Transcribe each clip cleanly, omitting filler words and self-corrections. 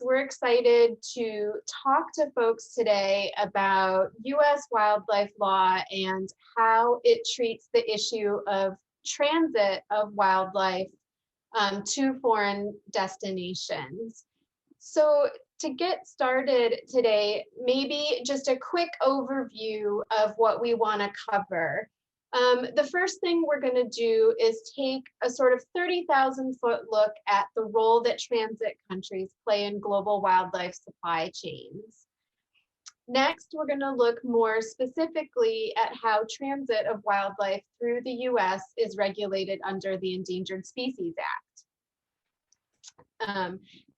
we're excited to talk to folks today about U.S. wildlife law and how it treats the issue of transit of wildlife to foreign destinations. So to get started today, maybe just a quick overview of what we want to cover. The first thing we're going to do is take a sort of 30,000-foot look at the role that transit countries play in global wildlife supply chains. Next, we're going to look more specifically at how transit of wildlife through the U.S. is regulated under the Endangered Species Act.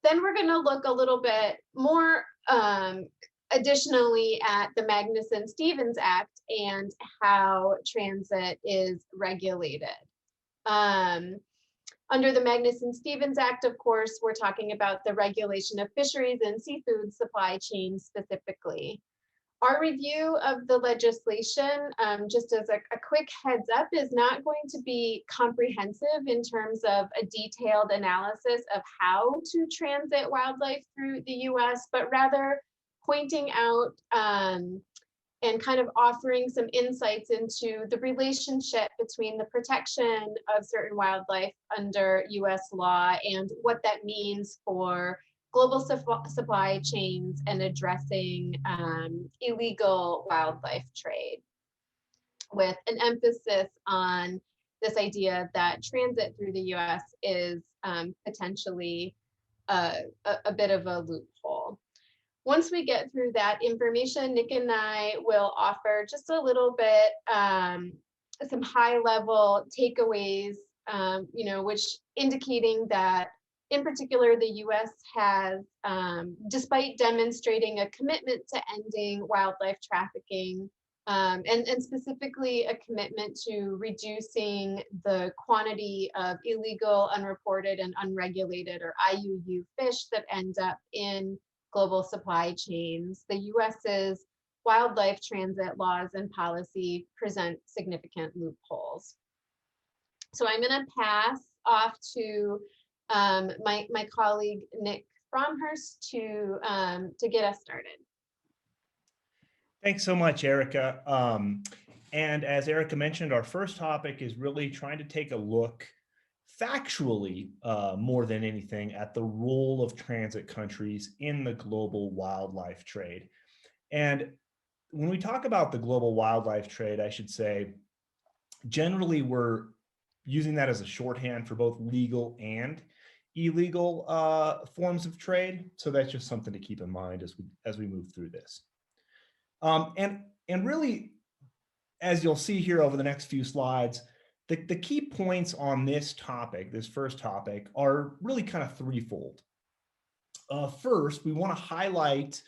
Then we're going to look a little bit more additionally at the Magnuson-Stevens Act and how transit is regulated. Under the Magnuson-Stevens Act, of course, we're talking about the regulation of fisheries and seafood supply chains specifically. Our review of the legislation, just as a quick heads up, is not going to be comprehensive in terms of a detailed analysis of how to transit wildlife through the US, but rather pointing out and kind of offering some insights into the relationship between the protection of certain wildlife under US law and what that means for global supply chains and addressing illegal wildlife trade, with an emphasis on this idea that transit through the US is potentially a bit of a loophole. Once we get through that information, Nick and I will offer just a little bit, some high-level takeaways, which indicating that, in particular, the U.S. has, despite demonstrating a commitment to ending wildlife trafficking, and specifically a commitment to reducing the quantity of illegal, unreported, and unregulated, or IUU fish that end up in global supply chains, the US's wildlife transit laws and policy present significant loopholes. So I'm going to pass off to my colleague Nick Fromherz to get us started. Thanks so much, Erica. And as Erica mentioned, our first topic is really trying to take a look factually, more than anything, at the role of transit countries in the global wildlife trade. And when we talk about the global wildlife trade, I should say, generally we're using that as a shorthand for both legal and illegal forms of trade. So that's just something to keep in mind as we move through this. And really, as you'll see here over the next few slides, the key points on this topic, this first topic, are really kind of threefold. First, we want to highlight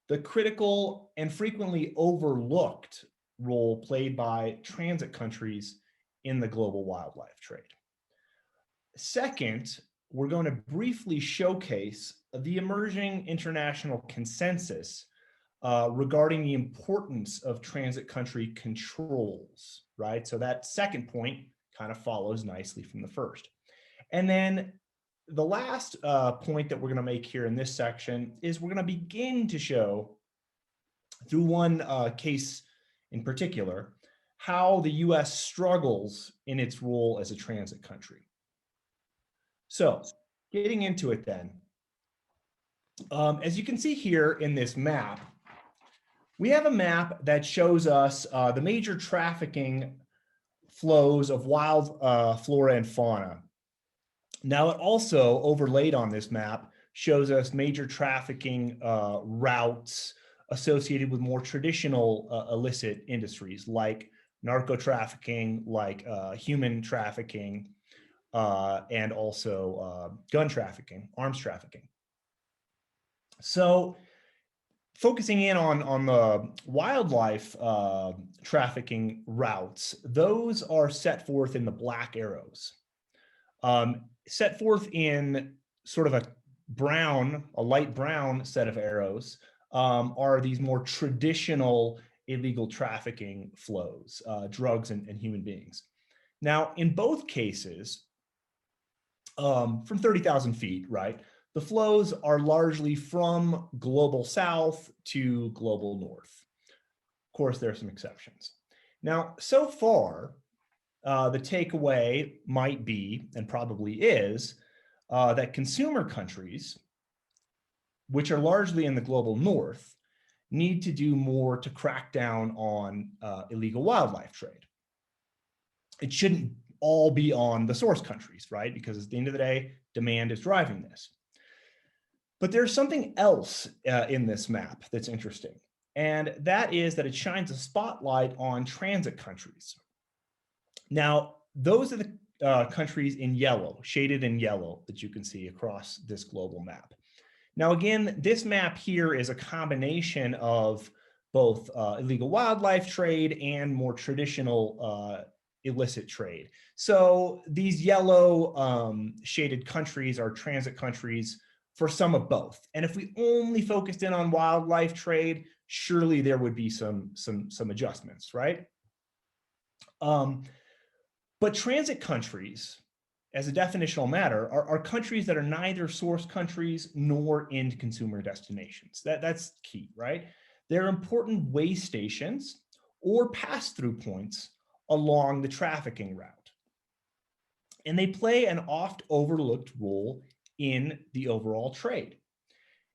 the critical and frequently overlooked role played by transit countries in the global wildlife trade. Second, we're going to briefly showcase the emerging international consensus regarding the importance of transit country controls, right? So that second point kind of follows nicely from the first. And then the last point that we're going to make here in this section is we're going to begin to show, through one case in particular, how the US struggles in its role as a transit country. So getting into it then, as you can see here in this map, we have a map that shows us the major trafficking flows of wild flora and fauna. Now, it also, overlaid on this map, shows us major trafficking routes associated with more traditional illicit industries like narco trafficking, like human trafficking, and also gun trafficking, arms trafficking. So, focusing in on the wildlife trafficking routes, those are set forth in the black arrows. Set forth in sort of a light brown set of arrows are these more traditional illegal trafficking flows, drugs and human beings. Now, in both cases, from 30,000 feet, right? the flows are largely from global south to global north. Of course, there are some exceptions. Now, so far, the takeaway might be, and probably is, that consumer countries, which are largely in the global north, need to do more to crack down on illegal wildlife trade. It shouldn't all be on the source countries, right? Because at the end of the day, demand is driving this. But there's something else in this map that's interesting, and that is that it shines a spotlight on transit countries. Now, those are the countries in yellow, shaded in yellow, that you can see across this global map. Now, again, this map here is a combination of both illegal wildlife trade and more traditional illicit trade. So these yellow shaded countries are transit countries for some of both. And if we only focused in on wildlife trade, surely there would be some adjustments, right? But transit countries, as a definitional matter, are countries that are neither source countries nor end consumer destinations. That's key, right? They're important way stations or pass-through points along the trafficking route. And they play an oft overlooked role in the overall trade.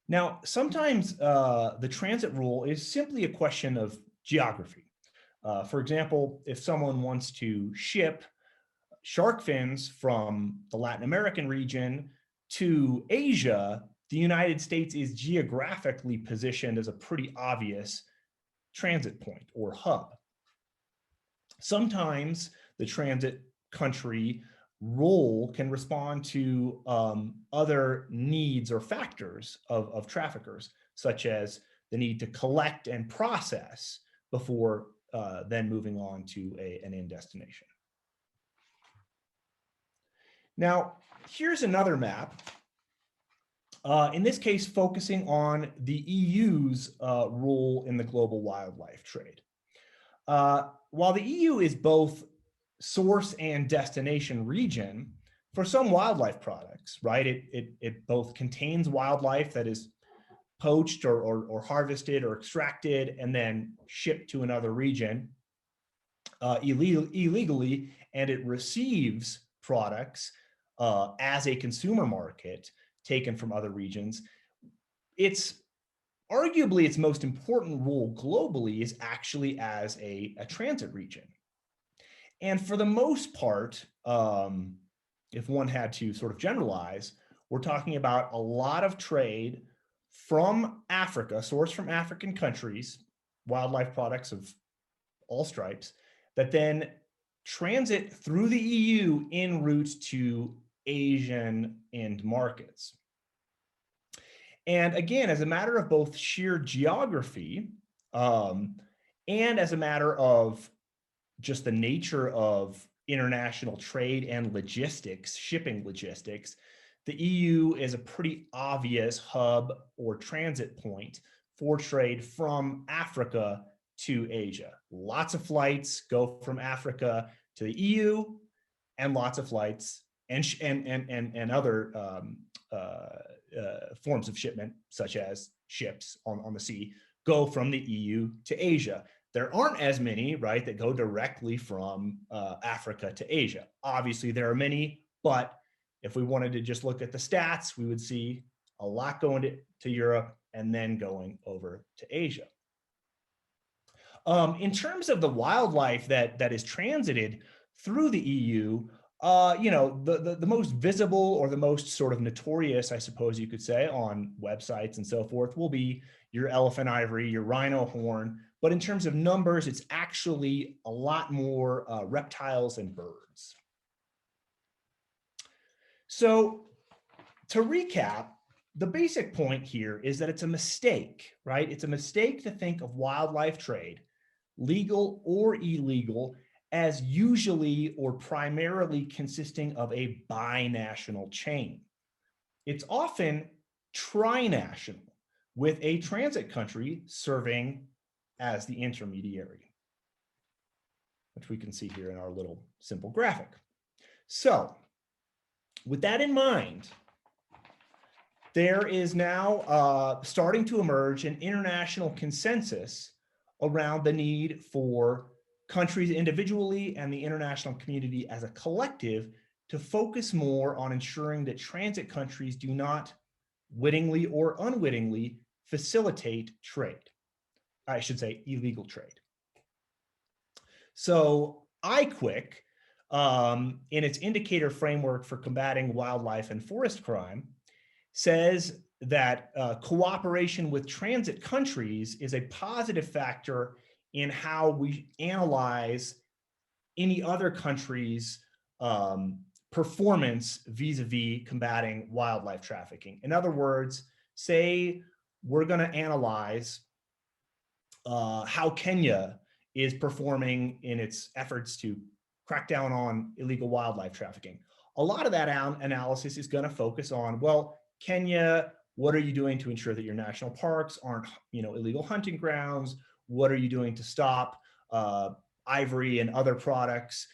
Now, sometimes the transit rule is simply a question of geography. For example, if someone wants to ship shark fins from the Latin American region to Asia, the United States is geographically positioned as a pretty obvious transit point or hub. Sometimes the transit country role can respond to other needs or factors of traffickers, such as the need to collect and process before then moving on to an end destination. Now, here's another map, in this case focusing on the EU's role in the global wildlife trade. While the EU is both source and destination region for some wildlife products, right? It both contains wildlife that is poached or harvested or extracted and then shipped to another region illegally, and it receives products as a consumer market taken from other regions. It's arguably its most important role globally is actually as a transit region. And for the most part, if one had to sort of generalize, we're talking about a lot of trade from Africa, sourced from African countries, wildlife products of all stripes, that then transit through the EU en route to Asian end markets. And again, as a matter of both sheer geography and as a matter of just the nature of international trade and logistics, shipping logistics, the EU is a pretty obvious hub or transit point for trade from Africa to Asia. Lots of flights go from Africa to the EU, and lots of flights and other forms of shipment, such as ships on the sea, go from the EU to Asia. There aren't as many, right, that go directly from Africa to Asia. Obviously, there are many, but if we wanted to just look at the stats, we would see a lot going to Europe and then going over to Asia. In terms of the wildlife that is transited through the EU, the most visible or the most sort of notorious, I suppose you could say, on websites and so forth will be your elephant ivory, your rhino horn. But in terms of numbers, it's actually a lot more reptiles and birds. So to recap, the basic point here is that it's a mistake, right? It's a mistake to think of wildlife trade, legal or illegal, as usually or primarily consisting of a binational chain. It's often trinational, with a transit country serving as the intermediary, which we can see here in our little simple graphic. So with that in mind, there is now starting to emerge an international consensus around the need for countries individually and the international community as a collective to focus more on ensuring that transit countries do not wittingly or unwittingly facilitate trade. I should say illegal trade. So IQIC, in its indicator framework for combating wildlife and forest crime, says that cooperation with transit countries is a positive factor in how we analyze any other country's performance vis-a-vis combating wildlife trafficking. In other words, say we're going to analyze how Kenya is performing in its efforts to crack down on illegal wildlife trafficking. A lot of that analysis is going to focus on, well, Kenya, what are you doing to ensure that your national parks aren't, illegal hunting grounds? What are you doing to stop ivory and other products,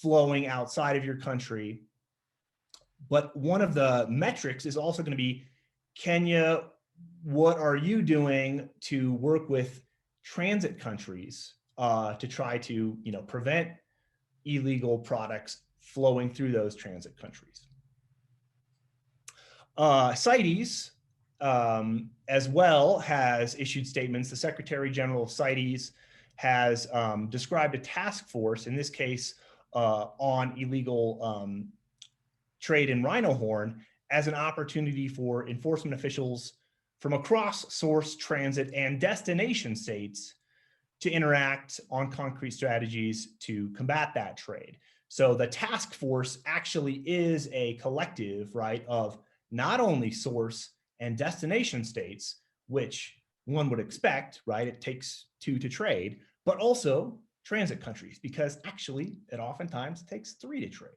flowing outside of your country? But one of the metrics is also going to be, Kenya, what are you doing to work with transit countries to try to, prevent illegal products flowing through those transit countries? CITES as well has issued statements. The Secretary General of CITES has described a task force, in this case on illegal trade in rhino horn, as an opportunity for enforcement officials from across source, transit, and destination states to interact on concrete strategies to combat that trade. So the task force actually is a collective, right, of not only source and destination states, which one would expect, right, it takes two to trade, but also transit countries, because actually it oftentimes takes three to trade.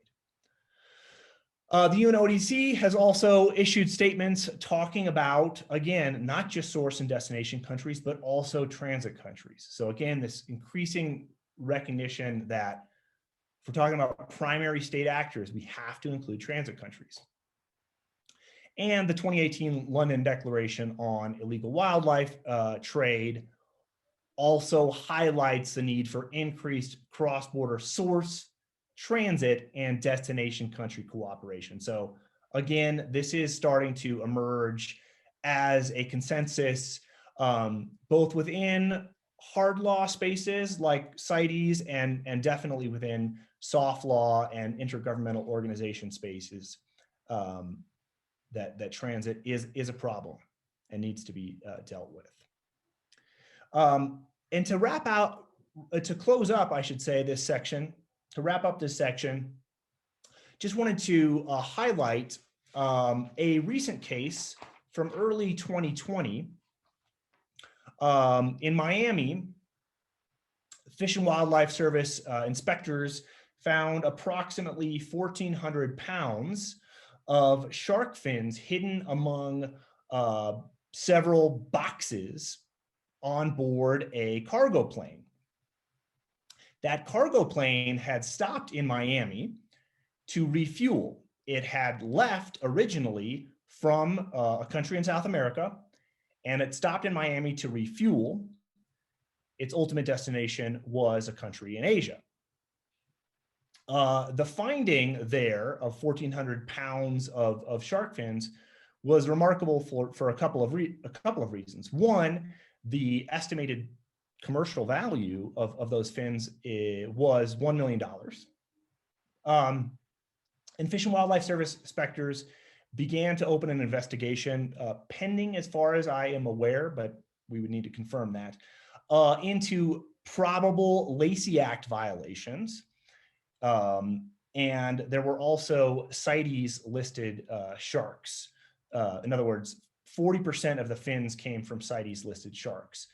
The UNODC has also issued statements talking about, again, not just source and destination countries, but also transit countries. So again, this increasing recognition that if we're talking about primary state actors, we have to include transit countries. And the 2018 London Declaration on Illegal Wildlife Trade also highlights the need for increased cross-border source, transit, and destination country cooperation. So again, this is starting to emerge as a consensus, both within hard law spaces like CITES and definitely within soft law and intergovernmental organization spaces, that transit is a problem and needs to be dealt with. And to wrap out, to close up, I should say, this section, to wrap up this section, just wanted to highlight a recent case from early 2020 in Miami. Fish and Wildlife Service inspectors found approximately 1,400 pounds of shark fins hidden among several boxes on board a cargo plane. That cargo plane had stopped in Miami to refuel. It had left originally from a country in South America, and it stopped in Miami to refuel. Its ultimate destination was a country in Asia. The finding there of 1,400 pounds of shark fins was remarkable for a couple of reasons. One, the estimated commercial value of those fins was $1 million. And Fish and Wildlife Service inspectors began to open an investigation, pending as far as I am aware, but we would need to confirm that, into probable Lacey Act violations. And there were also CITES listed sharks. In other words, 40% of the fins came from CITES listed sharks.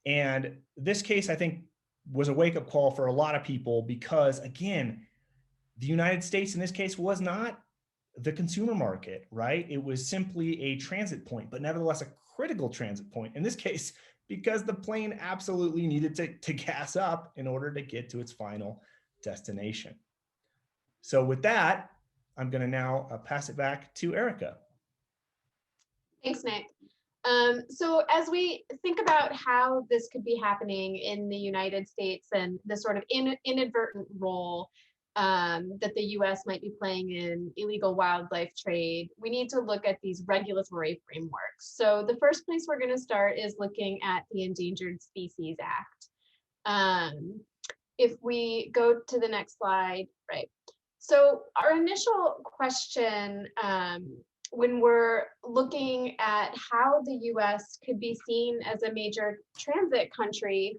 And this case, I think, was a wake-up call for a lot of people because, again, the United States in this case was not the consumer market, right? It was simply a transit point, but nevertheless a critical transit point. In this case, because the plane absolutely needed to gas up in order to get to its final destination. So with that, I'm going to now pass it back to Erica. Thanks, Nick. So as we think about how this could be happening in the United States and the sort of inadvertent role that the US might be playing in illegal wildlife trade, we need to look at these regulatory frameworks. So the first place we're going to start is looking at the Endangered Species Act. If we go to the next slide, right. So our initial question when we're looking at how the US could be seen as a major transit country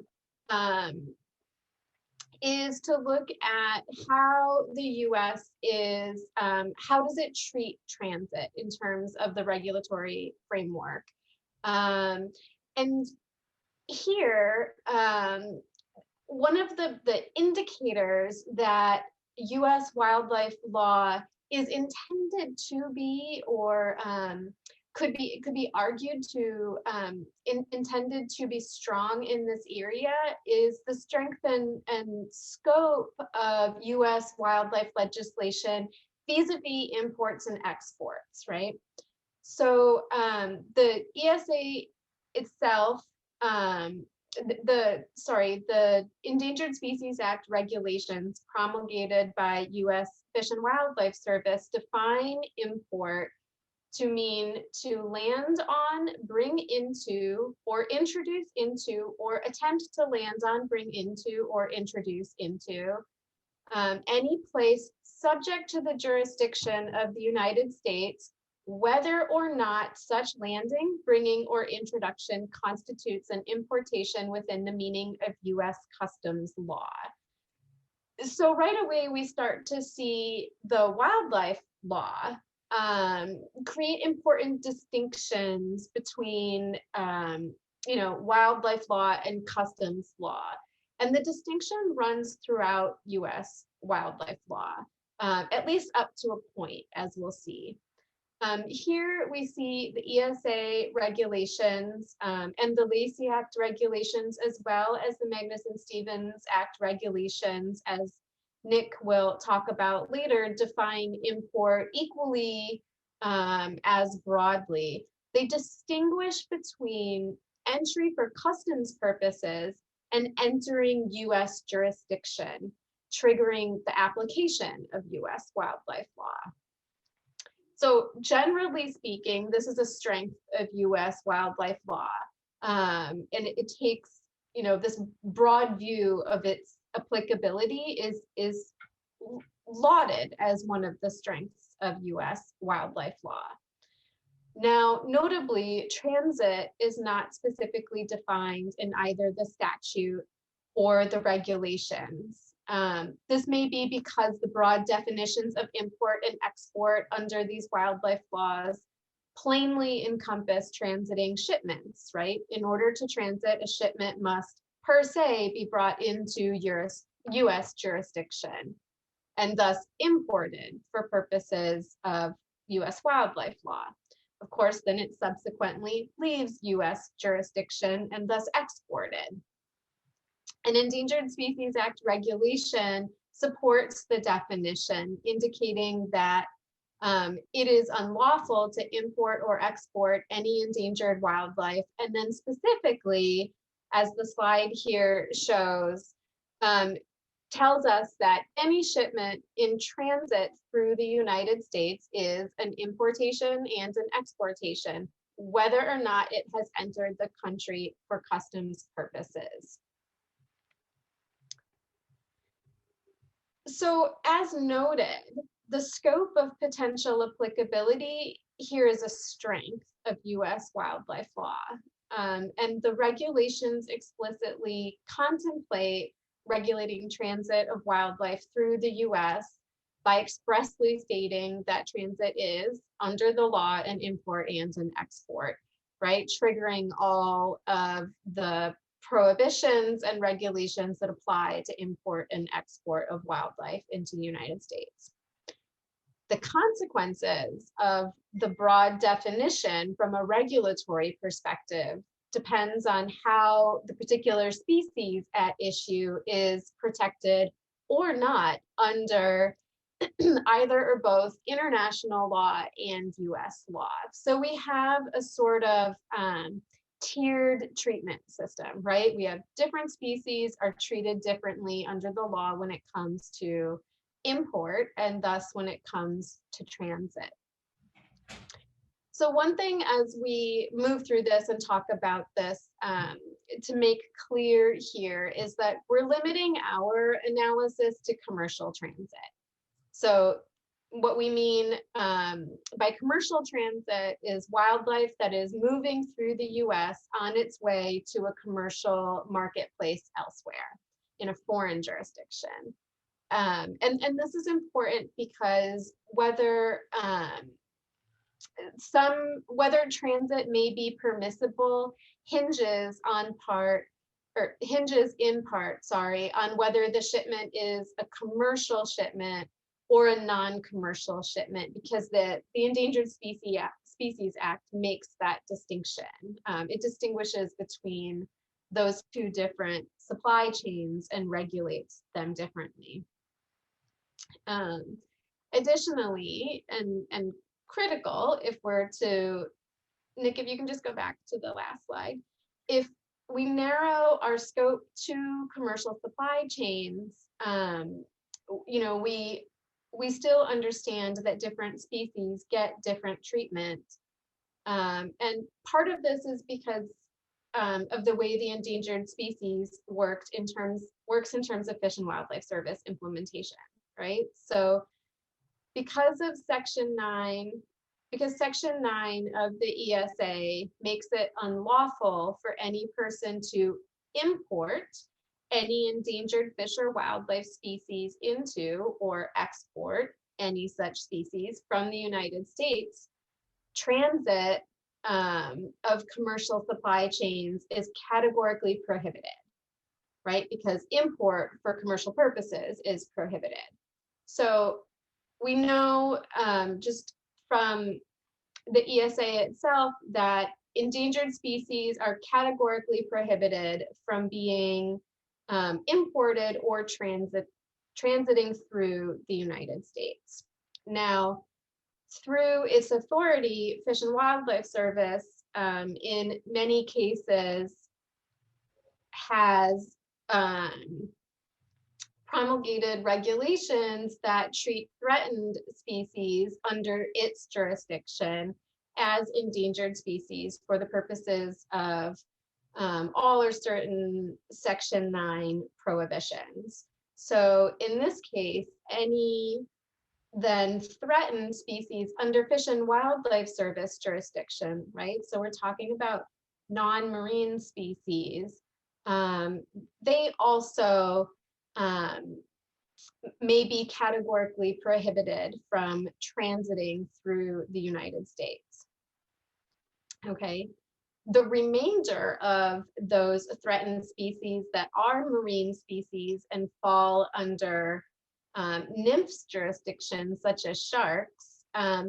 is to look at how the US is, how does it treat transit in terms of the regulatory framework. And here, one of the indicators that US wildlife law is intended to be, or could be argued to intended to be strong in this area, is the strength and scope of US wildlife legislation vis-a-vis imports and exports, right? So the ESA itself, the Endangered Species Act regulations promulgated by US Fish and Wildlife Service define import to mean to land on, bring into, or introduce into, or attempt to land on, bring into, or introduce into any place subject to the jurisdiction of the United States, whether or not such landing, bringing, or introduction constitutes an importation within the meaning of US customs law. So right away, we start to see the wildlife law create important distinctions between wildlife law and customs law. And the distinction runs throughout US wildlife law, at least up to a point, as we'll see. Here we see the ESA regulations and the Lacey Act regulations, as well as the Magnuson-Stevens Act regulations, as Nick will talk about later, define import equally as broadly. They distinguish between entry for customs purposes and entering US jurisdiction, triggering the application of US wildlife law. So generally speaking, this is a strength of US wildlife law. And it takes, this broad view of its applicability is lauded as one of the strengths of US wildlife law. Now, notably, transit is not specifically defined in either the statute or the regulations. This may be because the broad definitions of import and export under these wildlife laws plainly encompass transiting shipments, right? In order to transit, a shipment must per se be brought into US jurisdiction and thus imported for purposes of US wildlife law. Of course, then it subsequently leaves US jurisdiction and thus exported. An Endangered Species Act regulation supports the definition, indicating that it is unlawful to import or export any endangered wildlife. And then specifically, as the slide here shows, tells us that any shipment in transit through the United States is an importation and an exportation, whether or not it has entered the country for customs purposes. So as noted, the scope of potential applicability here is a strength of US wildlife law. And the regulations explicitly contemplate regulating transit of wildlife through the US by expressly stating that transit is, under the law, an import and an export, right? Triggering all of the prohibitions and regulations that apply to import and export of wildlife into the United States. The consequences of the broad definition from a regulatory perspective depends on how the particular species at issue is protected or not under either or both international law and US law. So we have a sort of tiered treatment system, right? We have different species are treated differently under the law when it comes to import and thus when it comes to transit. So one thing as we move through this and talk about this to make clear here is that we're limiting our analysis to commercial transit. So what we mean by commercial transit is wildlife that is moving through the US on its way to a commercial marketplace elsewhere in a foreign jurisdiction. And this is important because whether transit may be permissible hinges in part, on whether the shipment is a commercial shipment or a non-commercial shipment, because the Endangered Species Act makes that distinction. It distinguishes between those two different supply chains and regulates them differently. Additionally, and critical, if we're to, Nick, if you can just go back to the last slide, if we narrow our scope to commercial supply chains, we still understand that different species get different treatment. And part of this is because of the way the endangered species works in terms of Fish and Wildlife Service implementation, right? So because Section 9 of the ESA makes it unlawful for any person to import any endangered fish or wildlife species into or export any such species from the United States, transit of commercial supply chains is categorically prohibited, right? Because import for commercial purposes is prohibited. So we know just from the ESA itself that endangered species are categorically prohibited from being imported or transiting through the United States. Now, through its authority, Fish and Wildlife Service in many cases has promulgated regulations that treat threatened species under its jurisdiction as endangered species for the purposes of all or certain Section 9 prohibitions. So in this case, any then threatened species under Fish and Wildlife Service jurisdiction, right? So we're talking about non-marine species. They also may be categorically prohibited from transiting through the United States. Okay. The remainder of those threatened species that are marine species and fall under NIMF's jurisdiction, such as sharks,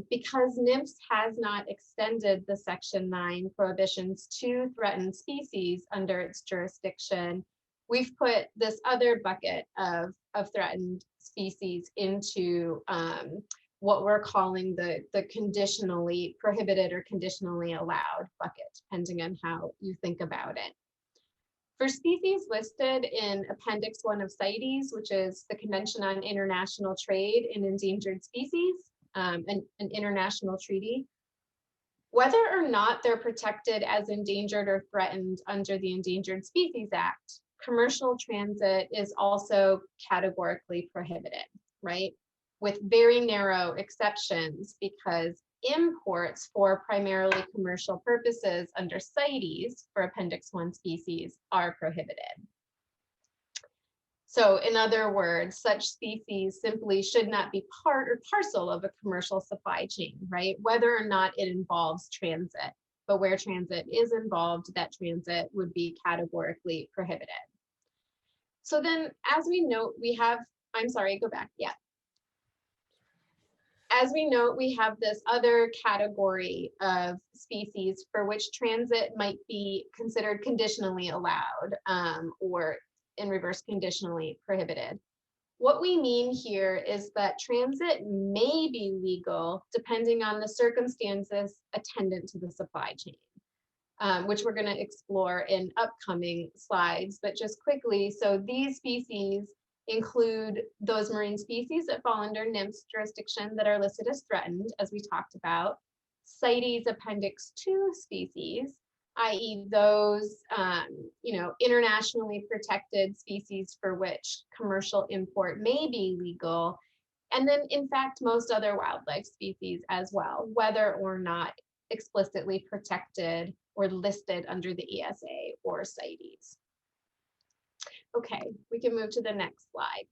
because NIMF has not extended the Section 9 prohibitions to threatened species under its jurisdiction, we've put this other bucket of threatened species into what we're calling the conditionally prohibited or conditionally allowed bucket, depending on how you think about it. For species listed in Appendix 1 of CITES, which is the Convention on International Trade in Endangered Species, an international treaty, whether or not they're protected as endangered or threatened under the Endangered Species Act, commercial transit is also categorically prohibited, right? With very narrow exceptions, because imports for primarily commercial purposes under CITES for Appendix 1 species are prohibited. So in other words, such species simply should not be part or parcel of a commercial supply chain, right? Whether or not it involves transit, but where transit is involved, that transit would be categorically prohibited. So then, as we note, we have, I'm sorry, go back, yeah. As we note, we have this other category of species for which transit might be considered conditionally allowed or in reverse conditionally prohibited. What we mean here is that transit may be legal depending on the circumstances attendant to the supply chain, which we're going to explore in upcoming slides. But just quickly, so these species include those marine species that fall under NIMS jurisdiction that are listed as threatened, as we talked about, CITES Appendix 2 species, i.e. those internationally protected species for which commercial import may be legal, and then in fact most other wildlife species as well, whether or not explicitly protected or listed under the ESA or CITES. Okay, we can move to the next slide.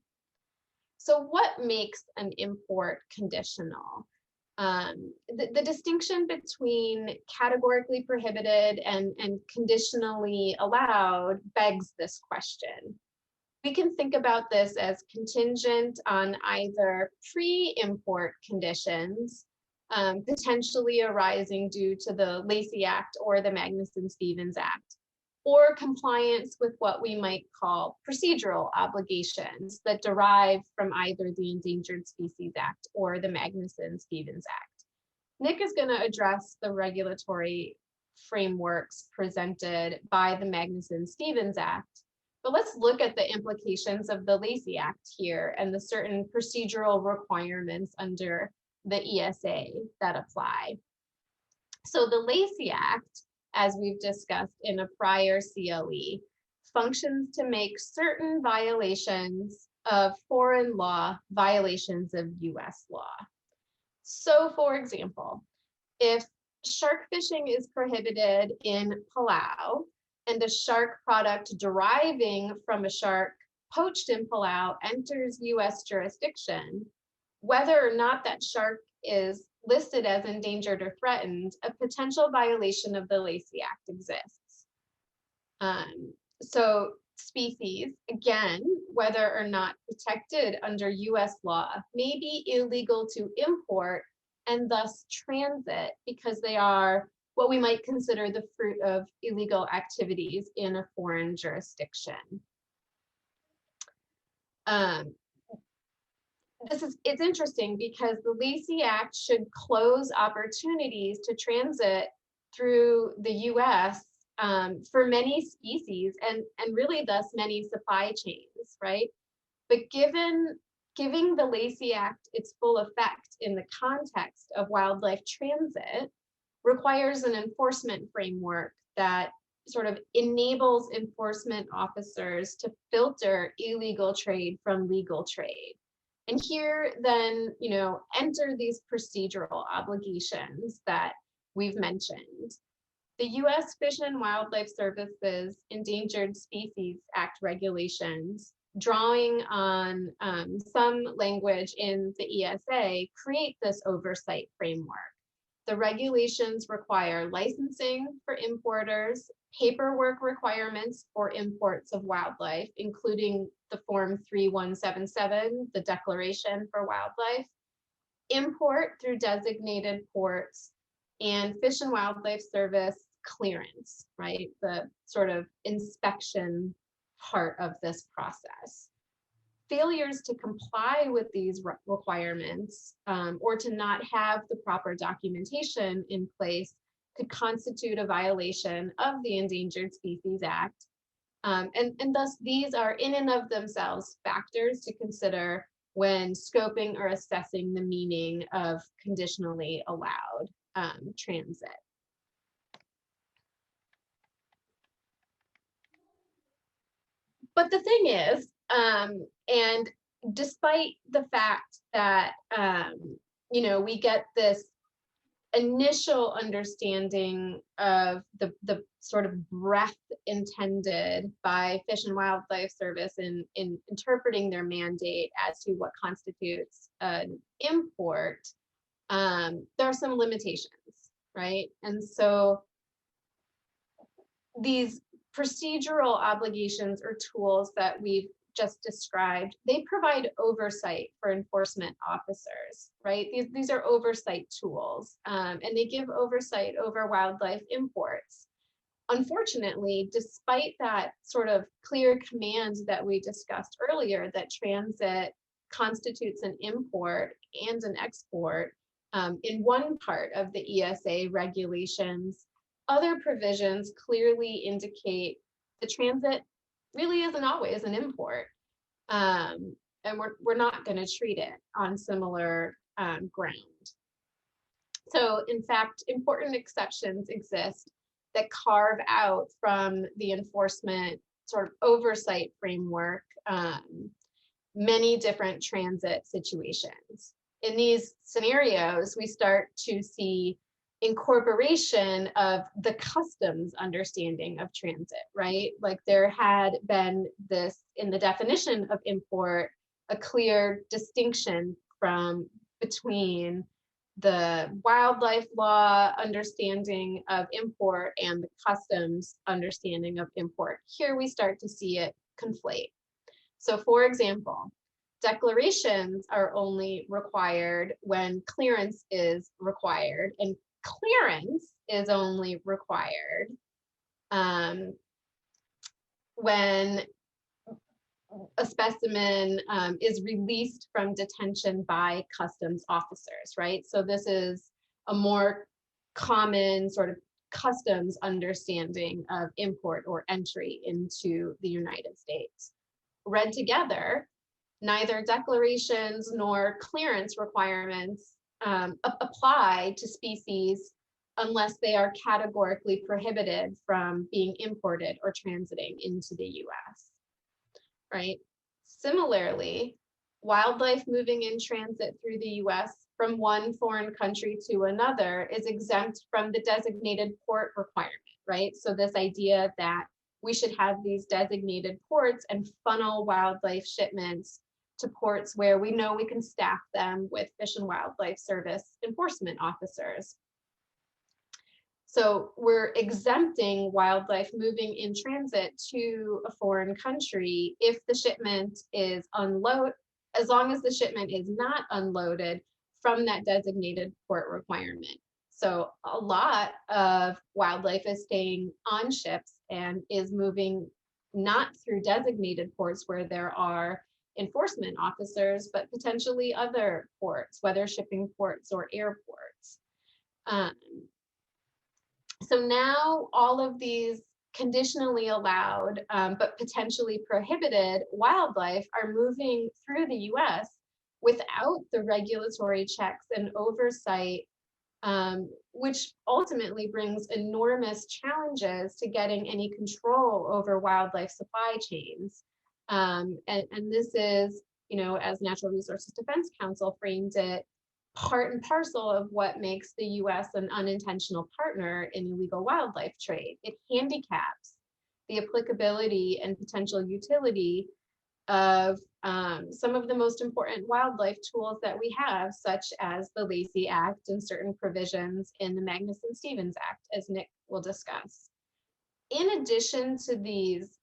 So what makes an import conditional? The distinction between categorically prohibited and conditionally allowed begs this question. We can think about this as contingent on either pre-import conditions, potentially arising due to the Lacey Act or the Magnuson-Stevens Act, or compliance with what we might call procedural obligations that derive from either the Endangered Species Act or the Magnuson-Stevens Act. Nick is going to address the regulatory frameworks presented by the Magnuson-Stevens Act, but let's look at the implications of the Lacey Act here and the certain procedural requirements under the ESA that apply. So the Lacey Act, as we've discussed in a prior CLE, functions to make certain violations of foreign law violations of US law. So for example, if shark fishing is prohibited in Palau and a shark product deriving from a shark poached in Palau enters US jurisdiction, whether or not that shark is listed as endangered or threatened, a potential violation of the Lacey Act exists. So species, again, whether or not protected under US law, may be illegal to import and thus transit because they are what we might consider the fruit of illegal activities in a foreign jurisdiction. It's interesting because the Lacey Act should close opportunities to transit through the US for many species and really thus many supply chains, right? But giving the Lacey Act its full effect in the context of wildlife transit requires an enforcement framework that sort of enables enforcement officers to filter illegal trade from legal trade. And here then, enter these procedural obligations that we've mentioned. The US Fish and Wildlife Service's Endangered Species Act regulations, drawing on some language in the ESA, create this oversight framework. The regulations require licensing for importers, paperwork requirements for imports of wildlife, including the Form 3177, the Declaration for Wildlife, import through designated ports, and Fish and Wildlife Service clearance, right? The sort of inspection part of this process. Failures to comply with these requirements or to not have the proper documentation in place could constitute a violation of the Endangered Species Act. And thus these are in and of themselves factors to consider when scoping or assessing the meaning of conditionally allowed transit. But the thing is, and despite the fact that, we get this initial understanding of the sort of breadth intended by Fish and Wildlife Service in interpreting their mandate as to what constitutes an import, there are some limitations, right? And so these procedural obligations or tools that we've just described, they provide oversight for enforcement officers, right? These are oversight tools, and they give oversight over wildlife imports. unfortunately, despite that sort of clear command that we discussed earlier, that transit constitutes an import and an export in one part of the ESA regulations, other provisions clearly indicate the transit really isn't always an import. And we're not going to treat it on similar ground. So in fact, important exceptions exist that carve out from the enforcement sort of oversight framework many different transit situations. In these scenarios, we start to see incorporation of the customs understanding of transit, right? Like there had been this, in the definition of import, a clear distinction between the wildlife law understanding of import and the customs understanding of import. Here we start to see it conflate. So for example, declarations are only required when clearance is required, and clearance is only required when a specimen is released from detention by customs officers, right? So this is a more common sort of customs understanding of import or entry into the United States. Read together, neither declarations nor clearance requirements apply to species unless they are categorically prohibited from being imported or transiting into the US. Right? Similarly, wildlife moving in transit through the US from one foreign country to another is exempt from the designated port requirement, right? So this idea that we should have these designated ports and funnel wildlife shipments to ports where we know we can staff them with Fish and Wildlife Service enforcement officers. So we're exempting wildlife moving in transit to a foreign country if the shipment is unloaded, as long as the shipment is not unloaded from that designated port requirement. So a lot of wildlife is staying on ships and is moving not through designated ports where there are enforcement officers, but potentially other ports, whether shipping ports or airports. So now all of these conditionally allowed, but potentially prohibited wildlife are moving through the US without the regulatory checks and oversight, which ultimately brings enormous challenges to getting any control over wildlife supply chains. And this is, you know, as Natural Resources Defense Council framed it, part and parcel of what makes the US an unintentional partner in illegal wildlife trade. It handicaps the applicability and potential utility of some of the most important wildlife tools that we have, such as the Lacey Act and certain provisions in the Magnuson-Stevens Act, as Nick will discuss. In addition to these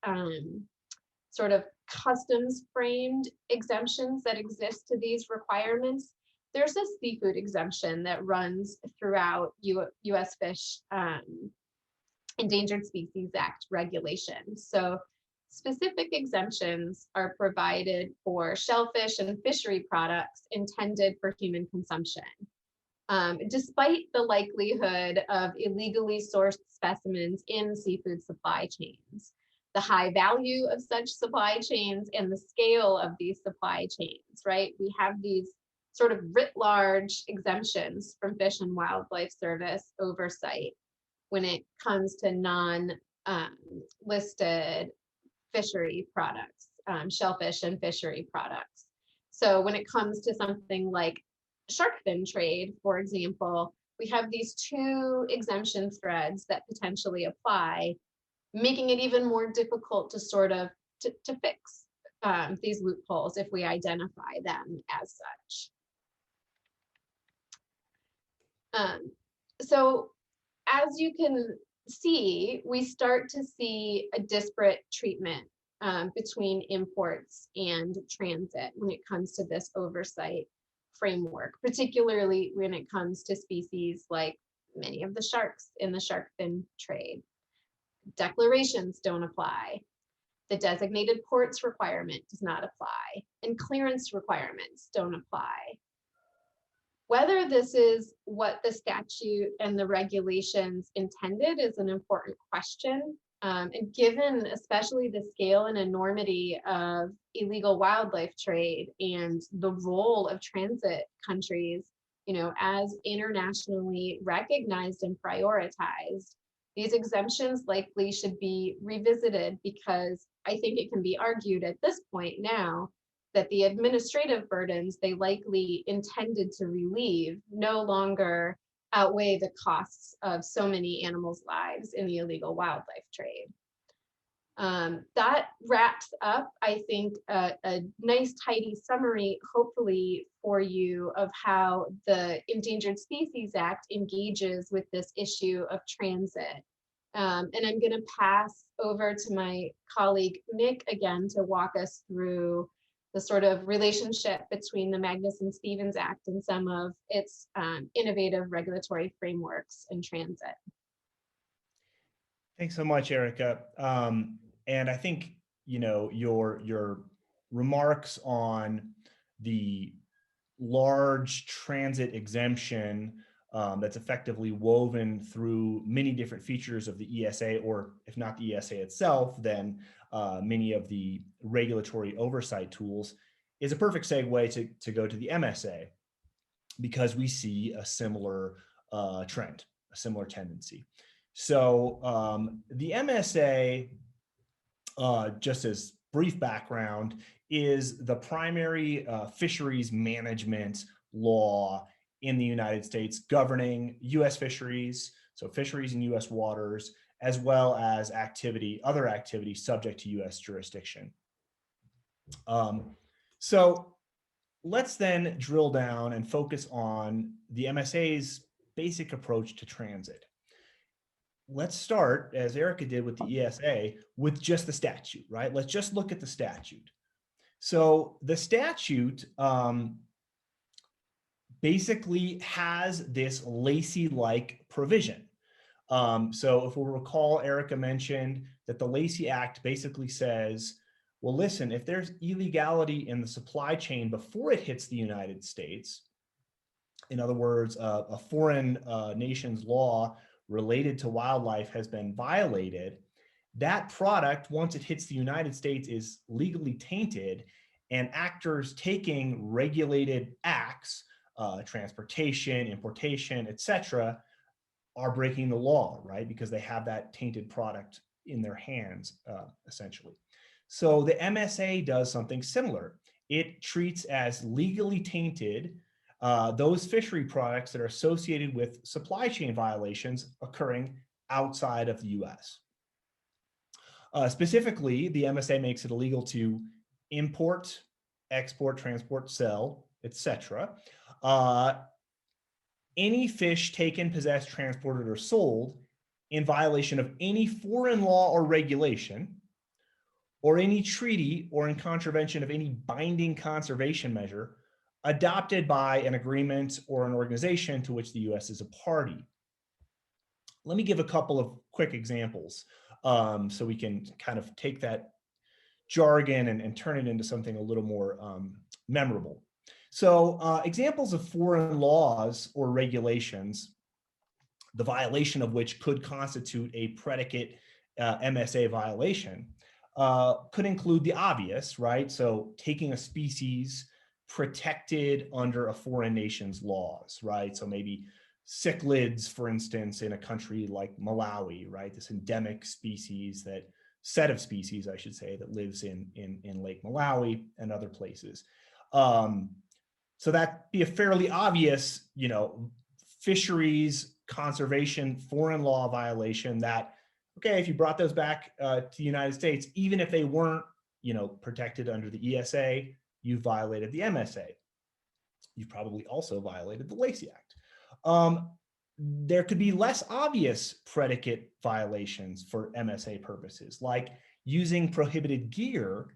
sort of customs framed exemptions that exist to these requirements, there's a seafood exemption that runs throughout U.S. Fish Endangered Species Act regulations. So specific exemptions are provided for shellfish and fishery products intended for human consumption. Despite the likelihood of illegally sourced specimens in seafood supply chains, the high value of such supply chains and the scale of these supply chains, right? We have these sort of writ large exemptions from Fish and Wildlife Service oversight when it comes to non-listed fishery products, shellfish and fishery products. So when it comes to something like shark fin trade, for example, we have these two exemption threads that potentially apply, making it even more difficult to sort of to fix these loopholes if we identify them as such. So as you can see, we start to see a disparate treatment between imports and transit when it comes to this oversight framework, particularly when it comes to species like many of the sharks in the shark fin trade. Declarations don't apply. The designated ports requirement does not apply, and clearance requirements don't apply. Whether this is what the statute and the regulations intended is an important question. And given especially the scale and enormity of illegal wildlife trade and the role of transit countries, as internationally recognized and prioritized, these exemptions likely should be revisited, because I think it can be argued at this point now that the administrative burdens they likely intended to relieve no longer outweigh the costs of so many animals' lives in the illegal wildlife trade. That wraps up, I think, a nice tidy summary, hopefully for you, of how the Endangered Species Act engages with this issue of transit. And I'm going to pass over to my colleague Nick again to walk us through the sort of relationship between the Magnuson-Stevens Act and some of its innovative regulatory frameworks in transit. Thanks so much, Erica. And I think, your remarks on the large transit exemption that's effectively woven through many different features of the ESA, or if not the ESA itself, then many of the regulatory oversight tools, is a perfect segue to go to the MSA, because we see a similar trend, a similar tendency. So the MSA, just as brief background, is the primary fisheries management law in the United States governing U.S. fisheries, so fisheries in U.S. waters, as well as other activities subject to U.S. jurisdiction. So let's then drill down and focus on the MSA's basic approach to transit. Let's start, as Erica did with the ESA, with just the statute, right? Let's just look at the statute. So the statute basically has this Lacey-like provision. So if we'll recall, Erica mentioned that the Lacey Act basically says, well, listen, if there's illegality in the supply chain before it hits the United States, in other words, a foreign nation's law related to wildlife has been violated, that product, once it hits the United States, is legally tainted, and actors taking regulated acts, transportation, importation, etc., are breaking the law, right? Because they have that tainted product in their hands, essentially. So the MSA does something similar. It treats as legally tainted those fishery products that are associated with supply chain violations occurring outside of the US. Specifically, the MSA makes it illegal to import, export, transport, sell, etc. Any fish taken, possessed, transported, or sold in violation of any foreign law or regulation, or any treaty, or in contravention of any binding conservation measure adopted by an agreement or an organization to which the US is a party. Let me give a couple of quick examples so we can kind of take that jargon and turn it into something a little more memorable. So examples of foreign laws or regulations, the violation of which could constitute a predicate MSA violation, could include the obvious, right? So taking a species protected under a foreign nation's laws, right? So maybe cichlids, for instance, in a country like Malawi, right? This endemic species, set of species, I should say, that lives in Lake Malawi and other places. So that'd be a fairly obvious, fisheries conservation foreign law violation that, okay, if you brought those back to the United States, even if they weren't, protected under the ESA, you violated the MSA. You've probably also violated the Lacey Act. There could be less obvious predicate violations for MSA purposes, like using prohibited gear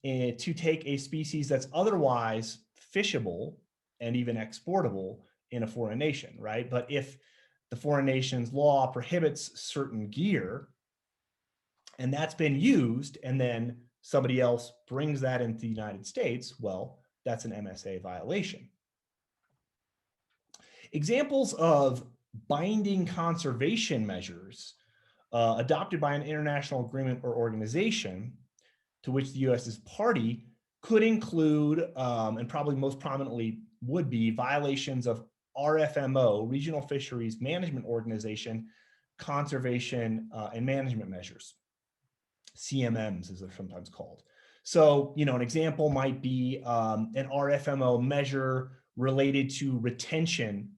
to take a species that's otherwise fishable and even exportable in a foreign nation, right? But if the foreign nation's law prohibits certain gear, and that's been used, and then somebody else brings that into the United States, well, that's an MSA violation. Examples of binding conservation measures adopted by an international agreement or organization to which the US is party could include, and probably most prominently would be, violations of RFMO, Regional Fisheries Management Organization, conservation and management measures. CMMs, as they're sometimes called. So, an example might be an RFMO measure related to retention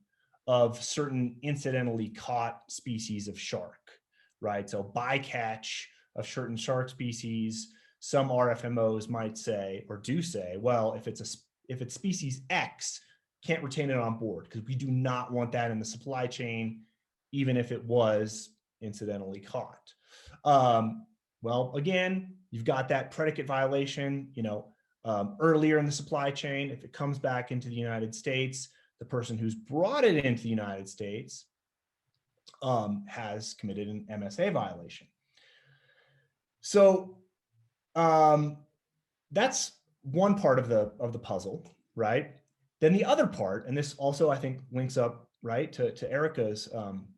of certain incidentally caught species of shark, right? So bycatch of certain shark species. Some RFMOs might say, or do say, well, if it's species X, can't retain it on board because we do not want that in the supply chain, even if it was incidentally caught. Well, again, you've got that predicate violation, earlier in the supply chain. If it comes back into the United States, the person who's brought it into the United States has committed an MSA violation. So that's one part of the puzzle, right? Then the other part, and this also I think links up, right, to Erica's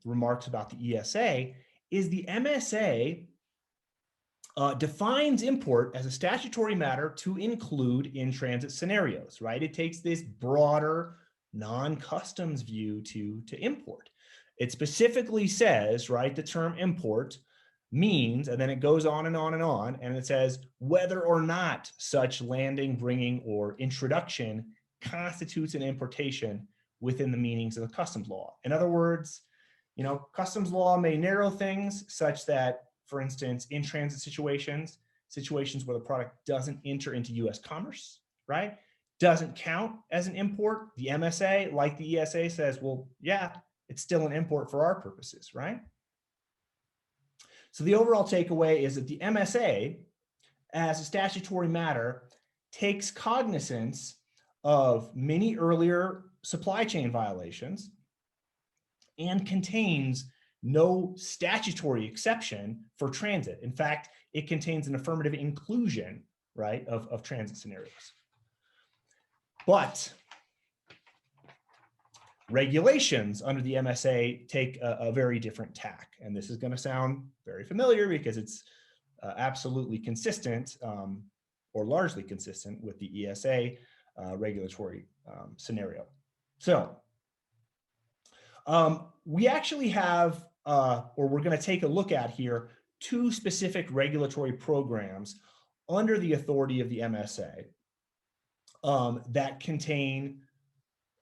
remarks about the ESA, is the MSA defines import as a statutory matter to include in-transit scenarios, right? It takes this broader non-customs view to import. It specifically says, right, the term import means, and then it goes on and on and on, and it says whether or not such landing, bringing, or introduction constitutes an importation within the meanings of the customs law. In other words, customs law may narrow things such that, for instance, in transit situations where the product doesn't enter into US commerce, right, doesn't count as an import. The MSA, like the ESA, says, well, yeah, it's still an import for our purposes, right? So the overall takeaway is that the MSA, as a statutory matter, takes cognizance of many earlier supply chain violations and contains no statutory exception for transit. In fact, it contains an affirmative inclusion, right, of transit scenarios. But regulations under the MSA take a very different tack. And this is going to sound very familiar because it's absolutely consistent or largely consistent with the ESA regulatory scenario. So we actually have, or we're going to take a look at here, two specific regulatory programs under the authority of the MSA that contain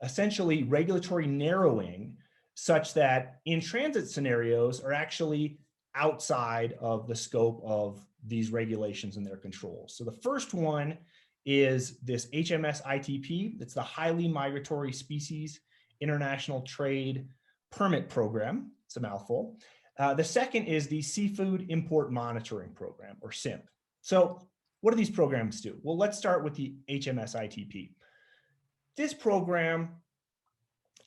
essentially regulatory narrowing such that in-transit scenarios are actually outside of the scope of these regulations and their controls. So the first one is this HMS ITP. It's the Highly Migratory Species International Trade Permit Program. It's a mouthful. The second is the Seafood Import Monitoring Program, or SIMP. So what do these programs do? Well, let's start with the HMS ITP. This program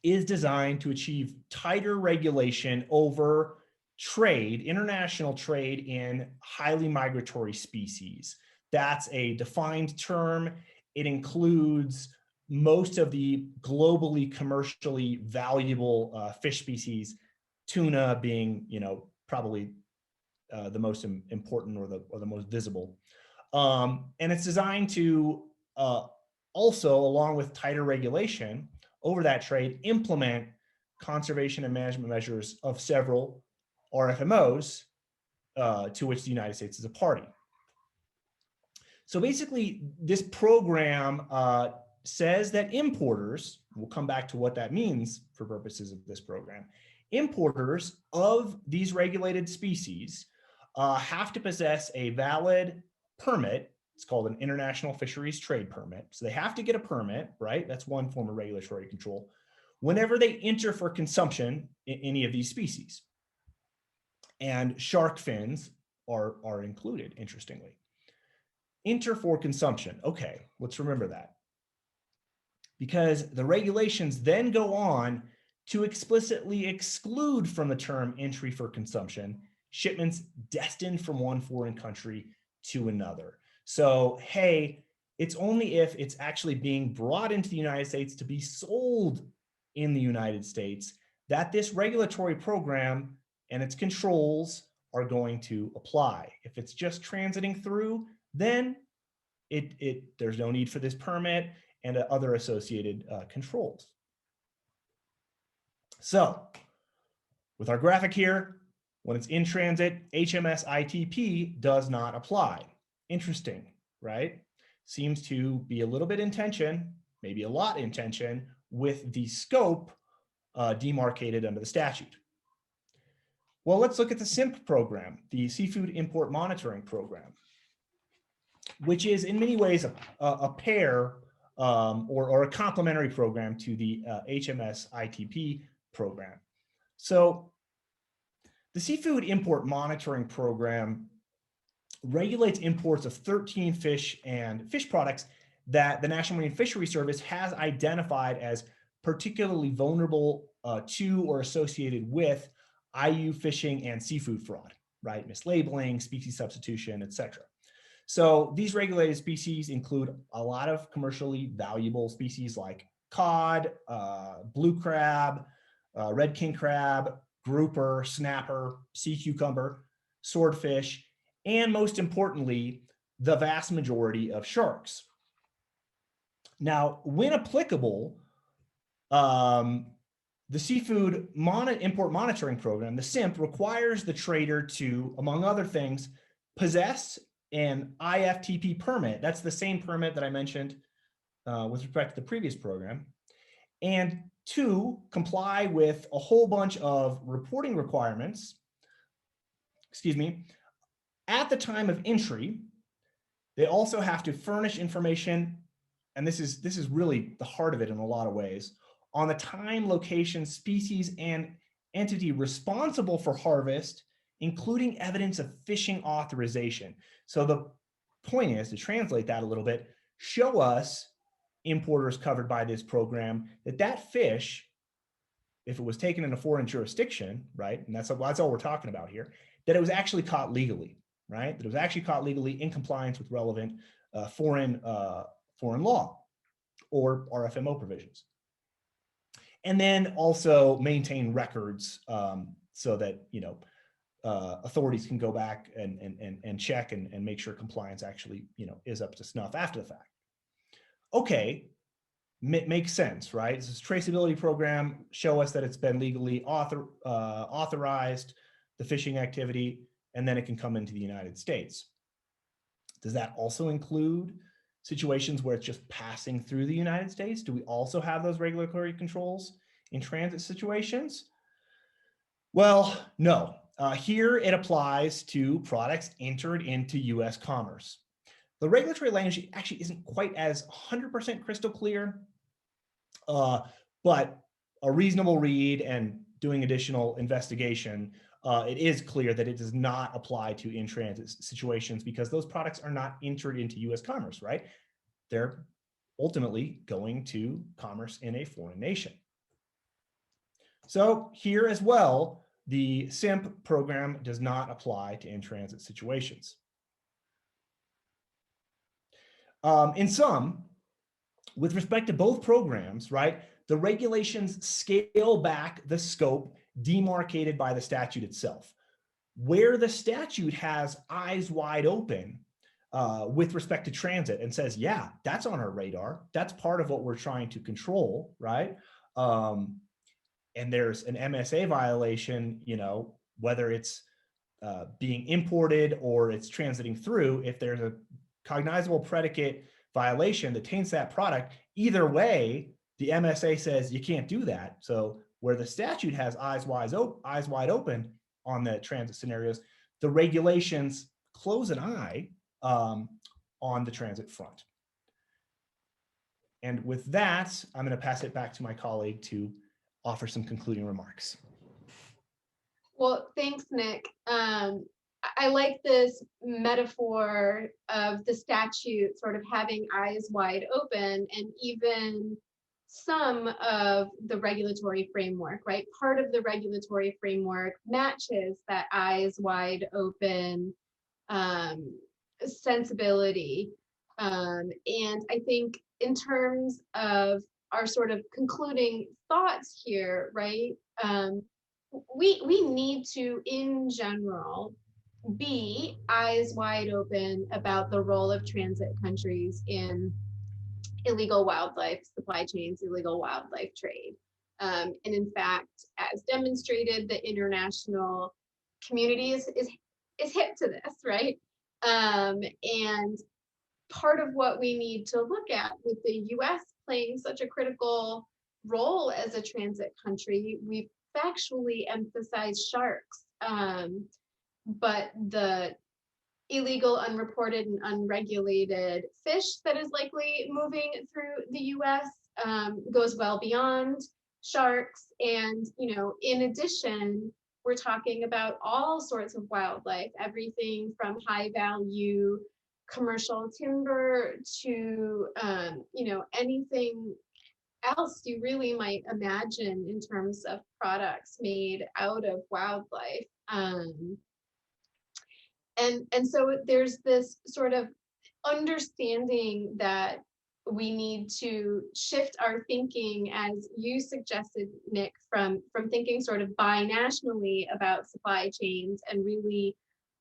is designed to achieve tighter regulation over trade, international trade in highly migratory species. That's a defined term. It includes most of the globally commercially valuable fish species, tuna being, probably the most important or the most visible. And it's designed to also, along with tighter regulation over that trade, implement conservation and management measures of several RFMOs to which the United States is a party. So basically, this program says that importers, we'll come back to what that means for purposes of this program, importers of these regulated species have to possess a valid permit. It's called an international fisheries trade permit. So they have to get a permit, right? That's one form of regulatory control whenever they enter for consumption in any of these species. And shark fins are included, interestingly. Enter for consumption. Okay, let's remember that. Because the regulations then go on to explicitly exclude from the term entry for consumption shipments destined from one foreign country to another. So, hey, it's only if it's actually being brought into the United States to be sold in the United States that this regulatory program and its controls are going to apply. If it's just transiting through, then there's no need for this permit and other associated controls. So with our graphic here, when it's in transit, HMS ITP does not apply. Interesting, right? Seems to be a little bit in tension, maybe a lot in tension with the scope demarcated under the statute. Well, let's look at the SIMP program, the Seafood Import Monitoring Program, which is in many ways a pair or a complementary program to the HMS ITP program. So the Seafood Import Monitoring Program regulates imports of 13 fish and fish products that the National Marine Fisheries Service has identified as particularly vulnerable to or associated with IU fishing and seafood fraud, right? Mislabeling, species substitution, etc. So these regulated species include a lot of commercially valuable species like cod, blue crab, red king crab, grouper, snapper, sea cucumber, swordfish, and most importantly, the vast majority of sharks. Now, when applicable, the Seafood Import Monitoring Program, the SIMP, requires the trader to, among other things, possess an IFTP permit. That's the same permit that I mentioned with respect to the previous program. And 2, comply with a whole bunch of reporting requirements, at the time of entry. They also have to furnish information, and this is really the heart of it in a lot of ways, on the time, location, species, and entity responsible for harvest, including evidence of fishing authorization. So the point is, to translate that a little bit, show us, importers covered by this program, that fish, if it was taken in a foreign jurisdiction, right, and that's all we're talking about here, that it was actually caught legally, right? That it was actually caught legally in compliance with relevant foreign law or RFMO provisions. And then also maintain records so that, authorities can go back and check and make sure compliance actually, is up to snuff after the fact. Okay, makes sense, right? This is a traceability program, show us that it's been legally authorized, the fishing activity, and then it can come into the United States. Does that also include situations where it's just passing through the United States? Do we also have those regulatory controls in transit situations? Well, no. Here it applies to products entered into US commerce. The regulatory language actually isn't quite as 100% crystal clear, but a reasonable read and doing additional investigation, it is clear that it does not apply to in-transit situations because those products are not entered into US commerce, right? They're ultimately going to commerce in a foreign nation. So here as well, the SIMP program does not apply to in-transit situations. In sum, with respect to both programs, right, the regulations scale back the scope demarcated by the statute itself. Where the statute has eyes wide open with respect to transit and says, yeah, that's on our radar. That's part of what we're trying to control, right? And there's an MSA violation, whether it's being imported or it's transiting through, if there's a cognizable predicate violation that taints that product, either way, the MSA says you can't do that. So where the statute has eyes wide open on the transit scenarios, the regulations close an eye on the transit front. And with that, I'm going to pass it back to my colleague to offer some concluding remarks. Well, thanks, Nick. I like this metaphor of the statute sort of having eyes wide open and even some of the regulatory framework, right? Part of the regulatory framework matches that eyes wide open sensibility. And I think in terms of our sort of concluding thoughts here, right? We need to, in general, be eyes wide open about the role of transit countries in illegal wildlife supply chains, illegal wildlife trade. And in fact, as demonstrated, the international community is hip to this, right? And part of what we need to look at with the US playing such a critical role as a transit country, we've factually emphasized sharks, but the illegal, unreported, and unregulated fish that is likely moving through the US goes well beyond sharks. And, you know, in addition, we're talking about all sorts of wildlife, everything from high value commercial timber to, you know, anything else you really might imagine in terms of products made out of wildlife. And so there's this sort of understanding that we need to shift our thinking, as you suggested, Nick, from thinking sort of binationally about supply chains and really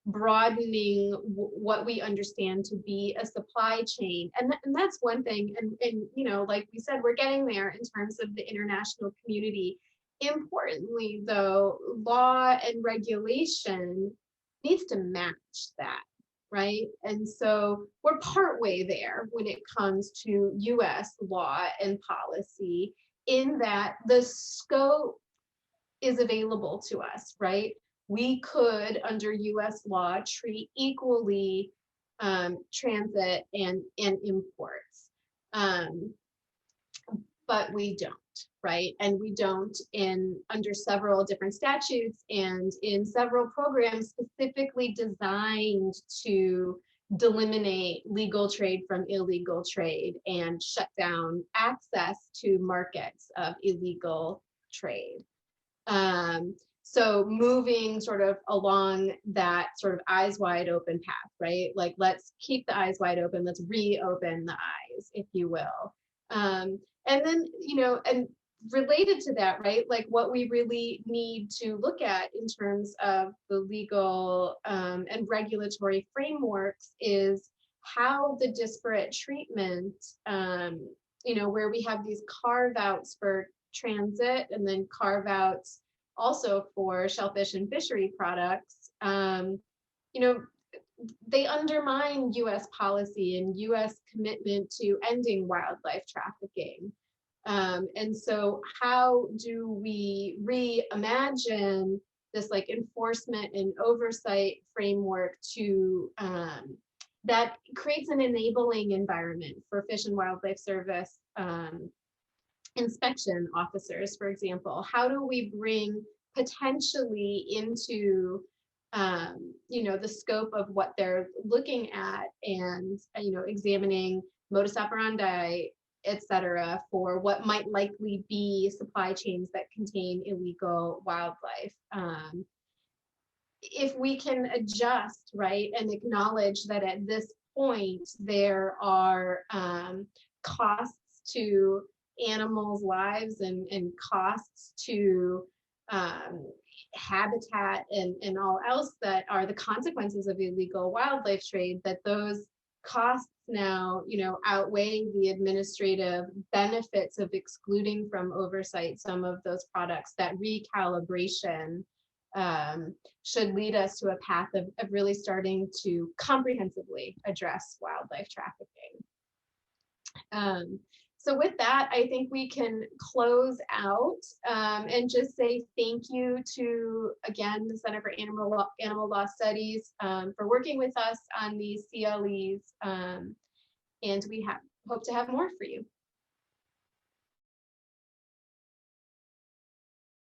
broadening what we understand to be a supply chain. And that's one thing. And, you know, like we said, we're getting there in terms of the international community. Importantly, though, law and regulation needs to match that, right? And so we're partway there when it comes to US law and policy, in that the scope is available to us, right? We could, under US law, treat equally transit and imports, but we don't, right? And we don't under several different statutes and in several programs specifically designed to delimitate legal trade from illegal trade and shut down access to markets of illegal trade. So moving sort of along that sort of eyes wide open path, right? Like, let's keep the eyes wide open, let's reopen the eyes, if you will. And then, you know, and related to that, right, like what we really need to look at in terms of the legal and regulatory frameworks is how the disparate treatment, you know, where we have these carve outs for transit and then carve outs also for shellfish and fishery products, you know, they undermine US policy and US commitment to ending wildlife trafficking. And so how do we reimagine this like enforcement and oversight framework to that creates an enabling environment for Fish and Wildlife Service inspection officers, for example? How do we bring potentially into you know, the scope of what they're looking at and, you know, examining modus operandi, et cetera, for what might likely be supply chains that contain illegal wildlife? If we can adjust, right, and acknowledge that at this point there are costs to animals' lives and costs to habitat and all else that are the consequences of illegal wildlife trade, that those costs now, you know, outweigh the administrative benefits of excluding from oversight some of those products, that recalibration should lead us to a path of really starting to comprehensively address wildlife trafficking. So with that, I think we can close out and just say thank you to, again, the Center for Animal Law Studies for working with us on these CLEs. And we hope to have more for you.